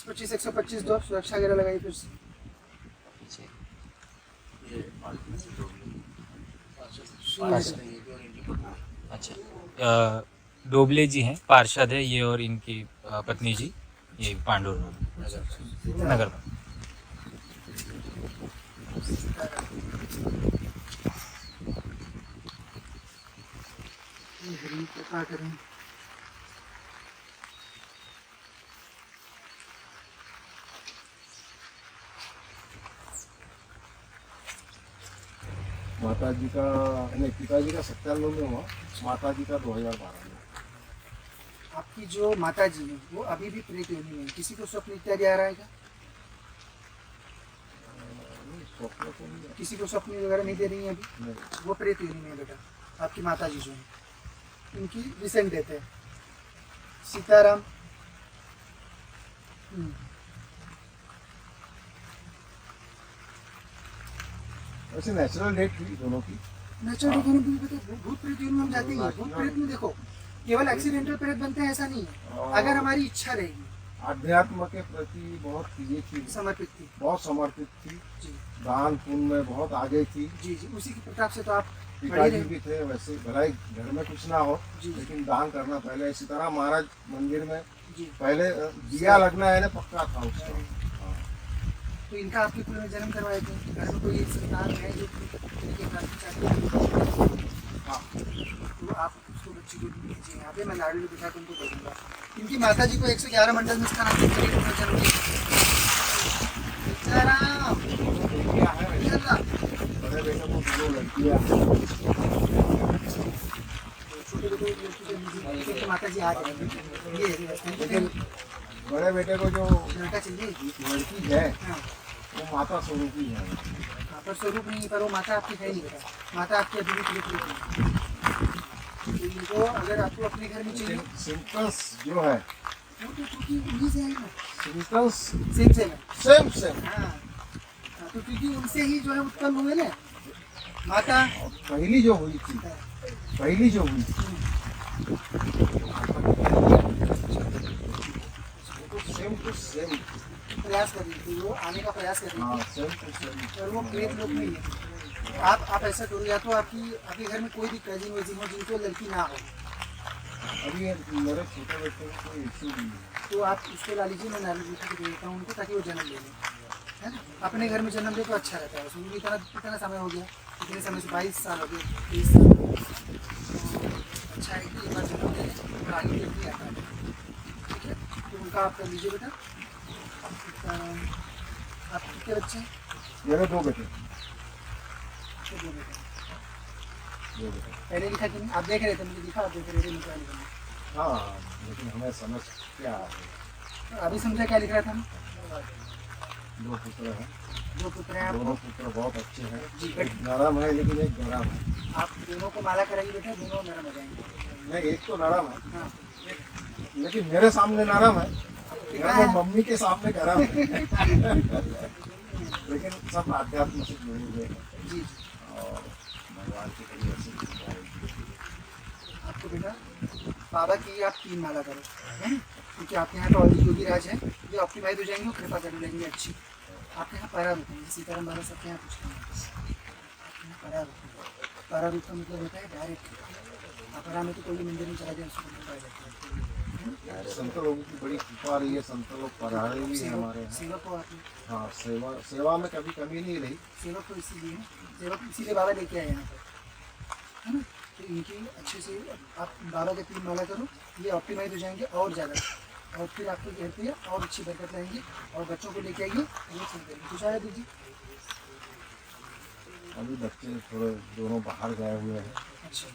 125 125 दो सुरक्षा वगैरह लगाई फिर से। अच्छा, डोबले जी हैं, पार्षद है ये, और इनकी पत्नी जी ये पांडुर नगर में। क्या करें? माता जी का नहीं, पिताजी का 97 में हुआ, माता जी का 2012 में। आपकी जो माता जी है वो अभी भी प्रेत योनि में है। किसी को स्वप्न इत्यादि आ रहा है क्या? स्वप्न तो नहीं है। किसी को स्वप्न वगैरह नहीं दे रही है अभी? नहीं। वो प्रेत योनि में है बेटा। आपकी माता जी जो है इनकी रिसेंट डेथ है। सीताराम। वैसे नेचुरल डेथ हुई दोनों की। नेचुरल डेथ होने पे पता है भूत प्रेत योनि में हम जाते हैं। भूत प्रेत में देखो केवल एक्सीडेंटल प्रेत बनते हैं ऐसा नहीं है। अगर हमारी इच्छा रहेगी, आध्यात्म के प्रति बहुत ये थी, समर्पित थी, बहुत समर्पित थी जी दान पुण्य में बहुत आगे थी। जी जी, उसी के प्रताप से तो आप बड़ी पिताजी रहे। भी थे वैसे, भलाई घर में कुछ ना हो जी। लेकिन दान करना पहले। इसी तरह महाराज मंदिर में जी। पहले दिया लगना है ना, पक्का था उसका। हाँ। तो इनका आपके कुल में जन्म करवाए थे। घर में कोई एक संतान है जो इनके प्रार्थना चाहते हैं, हाँ। तो आप उसको बच्ची को दीजिए। यहाँ पे मैं लाडली बिठा के उनको करूँगा। इनकी माता जी को 111 मंडल में स्थानांतरित करिए। उनका जन्म सीताराम। क्या है बड़े बेटे को 2 लड़कियाँ, छोटे बेटे को लड़की की माता जी आ जाएंगे। ये लेकिन बड़े बेटे को जो लड़का चाहिए। लड़की है हाँ, वो माता स्वरूप ही है। पर स्वरूप नहीं, पर वो माता आपकी है नहीं बेटा। माता आपकी अभी भी प्रेत है। इनको अगर आपको अपने घर में चाहिए सिम्टम्स जो है, वो तो क्योंकि उन्हीं से है ना। सिम्टम्स सेम सेम है। Same same. हाँ, तो क्योंकि उनसे ही जो है उत्पन्न हुए ना माता। पहली जो हुई थी, पहली जो हुई थी सेम टू सेम प्रयास कर रही थी, वो आने का प्रयास कर रही हाँ, थी, सेम टू सेम। पर वो प्रेत लोग नहीं है। आप ऐसा करो, या तो आपके घर में कोई भी कजिन वजिन हो जिनको लड़की ना हो, अभी मेरे छोटे बच्चे को कोई इश्यू नहीं है, तो आप उसको ला लीजिए। मैं नारियल मीठा दे देता हूँ उनको, ताकि वो जन्म ले लें, है ना। अपने घर में जन्म ले तो अच्छा रहता है। उसमें कितना समय हो गया, कितने समय से 22 साल हो गए, 30 साल। तो अच्छा है कि एक बार जन्म ले लें और आगे भी आता है। ठीक है, तो उनका आप कर लीजिए बेटा। आप कितने बच्चे हैं? मेरे 2 बेटे। तो 2 बेटे। 2 बेटे। पहले लिखा कि नहीं? आप देख रहे थे, मुझे दिखा, आप देख रहे थे निकाल निकाल। हाँ, लेकिन हमें समझ क्या है। अभी समझा क्या लिख रहा था? 2 पुत्र हैं। 2 पुत्र हैं दोनों आपको। पुत्र बहुत अच्छे हैं। जी। एक नरम है लेकिन एक गरम है। आप दोनों को माला कराइए बेटा, दोनों नरम हो जाएंगे। नहीं, एक तो नरम है हाँ, लेकिन मेरे सामने नरम है, कितना मेरे है? मम्मी के सामने गरम है। लेकिन सब आध्यात्म से जुड़े हुए हैं जी। और भगवान के करीब ऐसे आपको बेटा बाबा की आप 3 माला करो, है ना, क्योंकि आपके यहाँ तो ऑलरेडी योगी राज है, जो ऑप्टिमाइज हो जाएंगे, वो कृपा कर लेंगे अच्छी। आपके यहाँ पारा रूप है, सीताराम बाबा सबके यहाँ कुछ नहीं है। आपके यहाँ पारा रूप है। पारा रूप का मतलब होता है डायरेक्ट। पारा में तो कोई भी मंदिर में चला जाए उसको पाया जाता है। संत लोगों की बड़ी कृपा रही है। संत लोग पढ़ाए भी हैं हमारे यहाँ। सेवक को आपने, हाँ, सेवा में कभी कमी नहीं रही। सेवक को इसीलिए, सेवक इसीलिए बाबा लेके आए यहाँ पर, है ना। तो इनकी अच्छे से आप बाबा के 3 माला करो, ये ऑप्टिमाइज हो जाएंगे और ज़्यादा, और फिर आपके घर पे और अच्छी बरकत रहेंगी। और बच्चों को लेके आइए, ये चीज़ करिए। कुछ आया दीजिए। अभी बच्चे थोड़े दोनों बाहर गए हुए हैं। अच्छा,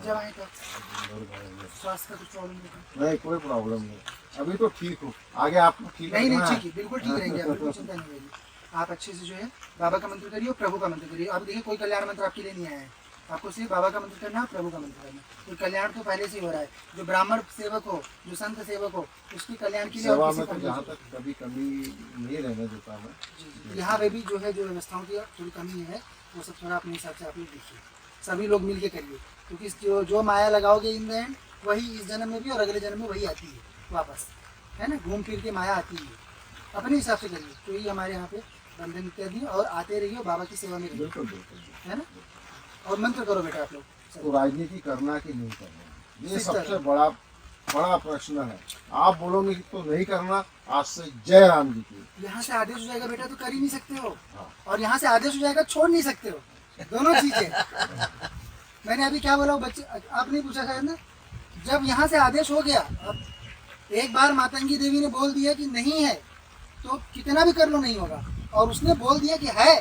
जब आए तो अंदर गए हुए हैं। स्वास्थ्य का कुछ प्रॉब्लम नहीं? नहीं, कोई प्रॉब्लम नहीं। अभी तो ठीक हो। आगे आपको ठीक नहीं रखना ठीक है, बिल्कुल ठीक रहेंगे आप, बिल्कुल चिंता नहीं रहेगी। आप अच्छे से जो है बाबा का मंत्र करिए और प्रभु का मंत्र करिए। अब देखिए कोई कल्याण मंत्र आपके लिए नहीं आया है, आपको सिर्फ बाबा का मंत्र करना, प्रभु का मंत्र करना। तो कल्याण तो पहले से ही हो रहा है। जो ब्राह्मण सेवक हो, जो संत सेवक हो, उसके कल्याण के लिए सेवा और में किसी तो को जहाँ तक कभी कमी नहीं रहने देता मैं। जी, यहाँ पे भी जो है, जो व्यवस्थाओं की थोड़ी कमी है, वो सब थोड़ा अपने हिसाब से आप लोग देखिए। सभी लोग मिल के करिए, क्योंकि जो माया लगाओगे इन द एंड, वही इस जन्म में भी और अगले जन्म में वही आती है वापस, है ना। घूम फिर के माया आती है। अपने हिसाब से करिए, तो ये हमारे यहाँ पे बंधन इत्यादि, और आते रहिए बाबा की सेवा में रहिए, बिल्कुल बिल्कुल। है ना। और मंत्र करो बेटा आप लोग। तो राजनीति करना कि नहीं करना, ये सिस्टर। सबसे बड़ा प्रश्न है। आप बोलोगे कि तो नहीं करना, आज से जय राम जी की। यहाँ से आदेश हो जाएगा बेटा तो कर ही नहीं सकते हो, हाँ। और यहाँ से आदेश हो जाएगा छोड़ नहीं सकते हो, दोनों चीजें। मैंने अभी क्या बोला, बच्चे आपने पूछा शायद ना, जब यहाँ से आदेश हो गया, अब एक बार मातंगी देवी ने बोल दिया कि नहीं है, तो कितना भी कर लो नहीं होगा, और उसने बोल दिया कि है,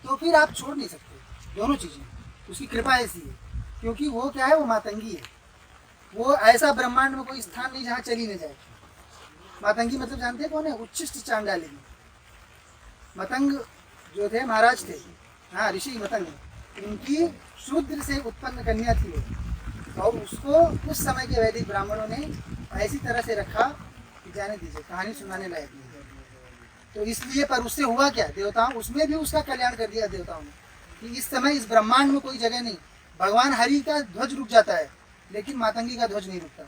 तो फिर आप छोड़ नहीं सकते दोनों चीजें। उसकी कृपा ऐसी है, क्योंकि वो क्या है, वो मातंगी है। वो ऐसा ब्रह्मांड में कोई स्थान नहीं जहाँ चली न जाए। मातंगी मतलब जानते हैं कौन है? उच्छिष्ट चांडालिनी। मतंग जो थे महाराज थे, हाँ ऋषि मतंग, उनकी शूद्र से उत्पन्न कन्या थी वो, और उसको उस समय के वैदिक ब्राह्मणों ने ऐसी तरह से रखा कि जाने दीजिए, कहानी सुनाने लायक नहीं है। तो इसलिए, पर उससे हुआ क्या, देवताओं, उसमें भी उसका कल्याण कर दिया देवताओं ने, कि इस समय इस ब्रह्मांड में कोई जगह नहीं। भगवान हरि का ध्वज रुक जाता है, लेकिन मातंगी का ध्वज नहीं रुकता,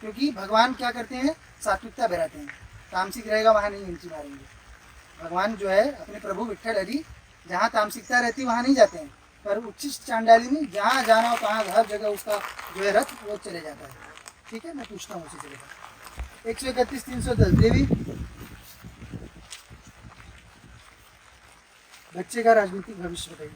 क्योंकि भगवान क्या करते हैं, सात्विकता बहराते हैं। तामसिक रहेगा वहाँ नहीं इंची मारेंगे। भगवान जो है अपने प्रभु विठ्ठल हरि, जहाँ तामसिकता रहती है वहाँ नहीं जाते हैं, पर उच्चिष्ट चांडालिनी जहाँ जाना हो, कहाँ हर जगह उसका जो है रथ वो चले जाता है। ठीक है, मैं पूछता हूँ उसी से। 131 310 देवी, बच्चे का राजनीतिक भविष्य बताइए।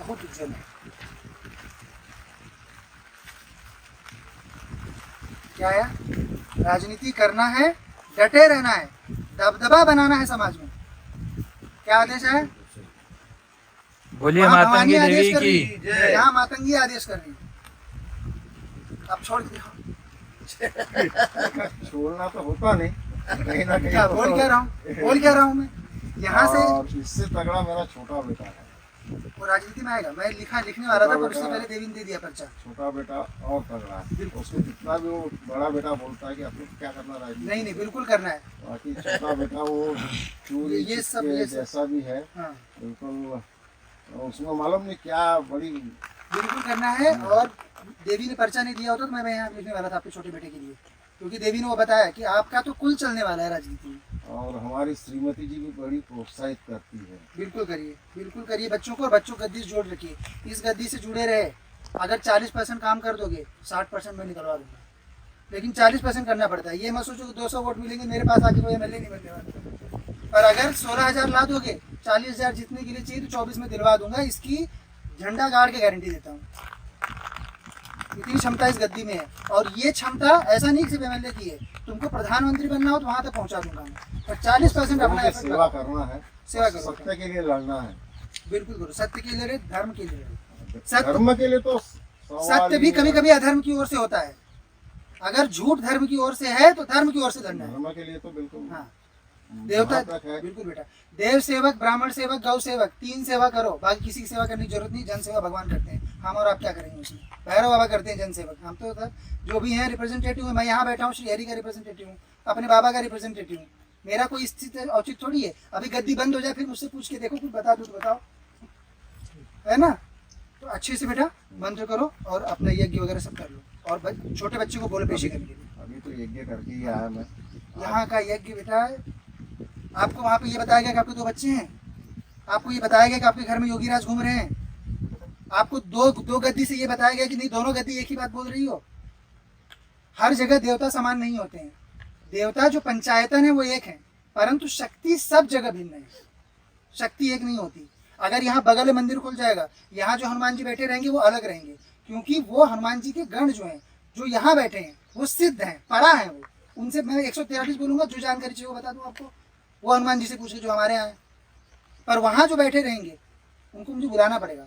बहुत उज्जवल है। क्या है? राजनीति करना है, डटे रहना है, दबदबा बनाना है समाज में। क्या आदेश है? बोलिए वहाँ मातंगी भवानी देवी आदेश कर की रही है, यहाँ मातंगी आदेश कर रही है। अब छोड़ के दिखाओ। छोड़ना तो होता नहीं, कहीं ना कहीं क्या तो- बोल क्या रहा हूँ, बोल क्या रहा हूँ मैं यहाँ से। और इससे तगड़ा मेरा छोटा बेटा है। वो राजनीति में आएगा। मैं लिखने वाला था, पर उससे पहले देवी ने दे दिया पर्चा। छोटा बेटा और तगड़ा है, उसको जितना भी वो बड़ा बेटा बोलता है कि आपको क्या करना राजनीति, नहीं नहीं, बिल्कुल करना है। बाकी छोटा बेटा वो चोरी ये सब छिपके जैसा भी है, हाँ, बिल्कुल उसमें मालूम नहीं क्या बड़ी। बिल्कुल करना है। और देवी ने पर्चा नहीं दिया होता तो मैं यहाँ लिखने वाला था आपके छोटे बेटे के लिए, क्योंकि देवी ने वो बताया कि आपका तो कुल चलने वाला है राजनीति में। और हमारी श्रीमती जी भी बड़ी प्रोत्साहित करती है। बिल्कुल करिए, बिल्कुल करिए बच्चों को, और बच्चों को गद्दी से जोड़ रखिए। इस गद्दी से जुड़े रहे। अगर 40% काम कर दोगे, 60% मैं निकलवा दूंगा, लेकिन 40% करना पड़ता है। ये मत सोचो कि 200 वोट मिलेंगे मेरे पास आके कोई MLA नहीं बनने वाला। पर अगर 16,000 ला दोगे, 40,000 जीतने के लिए चाहिए, तो 24 में दिलवा दूंगा। इसकी झंडा गाड़ के गारंटी देता हूँ। इतनी क्षमता इस गद्दी में है। और ये क्षमता ऐसा नहीं सिर्फ MLA की है, तुमको प्रधानमंत्री बनना हो तो वहां तक पहुंचा दूंगा मैं। पर 40% अपना एफर्ट सेवा करना है, सेवा करो, सत्य के लिए लड़ना है। बिल्कुल करो। सत्य के लिए लड़े, धर्म के लिए लड़े। सत्य धर्म के लिए तो सवाल सत्य भी ही कभी है। कभी अधर्म की ओर से होता है। अगर झूठ धर्म की ओर से है तो धर्म की ओर से लड़ना है। धर्म के लिए तो बिल्कुल हाँ, देवता जहाँ तक है। बिल्कुल बेटा। देव सेवक, ब्राह्मण सेवक, गौ सेवक, 3 सेवा करो। बाकी किसी की सेवा करने की जरूरत नहीं। जन सेवा भगवान करते हैं, हम और आप क्या करेंगे उसमें। भैरव बाबा करते हैं जन सेवक। हम तो जो भी हैं रिप्रेजेंटेटिव है। मैं यहाँ बैठा हूँ, श्री हरि का रिप्रेजेंटेटिव हूँ, अपने बाबा का रिप्रेजेंटेटिव हूँ। मेरा कोई स्थिति औचित थोड़ी है। अभी गद्दी बंद हो जाए फिर मुझसे पूछ के देखो, कुछ बता दो तो बताओ, है ना। तो अच्छे से बेटा मंत्र करो और अपना यज्ञ वगैरह सब कर लो। और छोटे बच्चे को बोलो पेशी करने के लिए। अभी तो यज्ञ करके ही आया मैं। यहाँ का यज्ञ बेटा, आपको वहाँ पे ये बताया गया कि आपके 2 बच्चे हैं। आपको ये बताया गया कि आपके घर में योगीराज घूम रहे हैं। आपको दो गद्दी से ये बताया गया कि नहीं, दोनों गद्दी एक ही बात बोल रही हो। हर जगह देवता समान नहीं होते हैं। देवता जो पंचायतन है वो एक है, परंतु शक्ति सब जगह भिन्न है। शक्ति एक नहीं होती। अगर यहाँ बगल में मंदिर खुल जाएगा, यहाँ जो हनुमान जी बैठे रहेंगे वो अलग रहेंगे, क्योंकि वो हनुमान जी के गण जो हैं, जो यहाँ बैठे हैं, वो सिद्ध हैं, परा हैं। वो उनसे मैं 143 बोलूंगा, जो जानकारी चाहिए वो बता दूँ आपको। वो हनुमान जी से पूछ के जो हमारे यहाँ है। पर वहाँ जो बैठे रहेंगे उनको मुझे बुलाना पड़ेगा।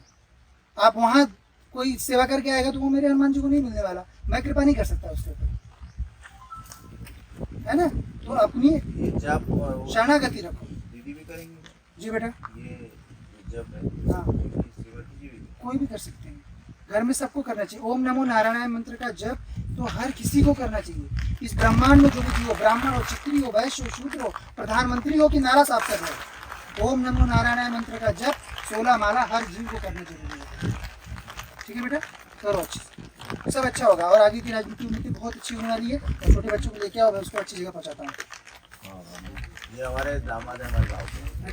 आप वहाँ कोई सेवा करके आएगा तो वो मेरे हनुमान जी को नहीं मिलने वाला। मैं कृपा नहीं कर सकता उसके ऊपर, है ना। तो अपनी शरणागति रखो। दीदी भी करेंगे जी बेटा, ये जब है हाँ, सेवा कीजिए। कोई भी कर सकते हैं। घर में सबको करना चाहिए। ओम नमो नारायण मंत्र का जप तो हर किसी को करना चाहिए। इस ब्रह्मांड में जो भी हो, ब्राह्मण हो, क्षत्रिय हो, वैश्य हो, शूद्र हो, प्रधानमंत्री हो कि नारा साफ कर रहे हो, ओम नमो नारायणाय मंत्र का जप 16 माला हर जीव को करना जरूरी है। ठीक है बेटा, करो अच्छे से, सब अच्छा होगा। और आगे की राजनीति उन्नति बहुत अच्छी होने वाली है। और छोटे बच्चों को लेके आओ, मैं उसको अच्छी जगह पहुंचाता हूँ। ये हमारे दामाद है हमारे गाँव के।